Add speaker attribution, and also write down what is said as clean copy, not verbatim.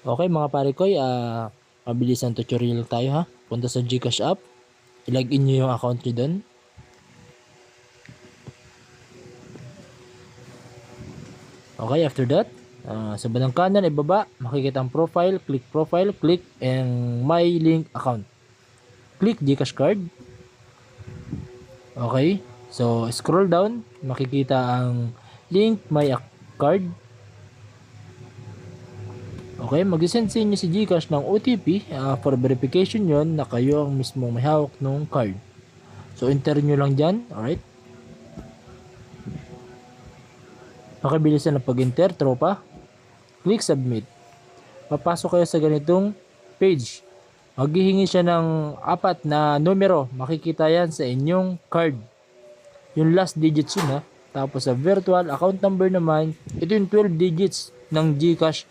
Speaker 1: Okay mga pare ko, mabilis ang tutorial tayo ha. Punta sa GCash app, ilagin nyo yung account nyo dun. Okay, after that, sa bandang kanan ibaba, makikita ang profile, click ang my link account. Click GCash card. Okay, so scroll down, makikita ang link my card. Okay, mag-send sa inyo si GCash ng OTP for verification yon na kayo ang mismong may hawak ng card. So enter nyo lang dyan, alright. Makibilisan na pag-enter, tropa. Click submit. Papasok kayo sa ganitong page. Maghihingi siya ng 4 na numero. Makikita yan sa inyong card. Yung last digits yun ha. Tapos sa virtual account number naman, ito yung 12 digits ng GCash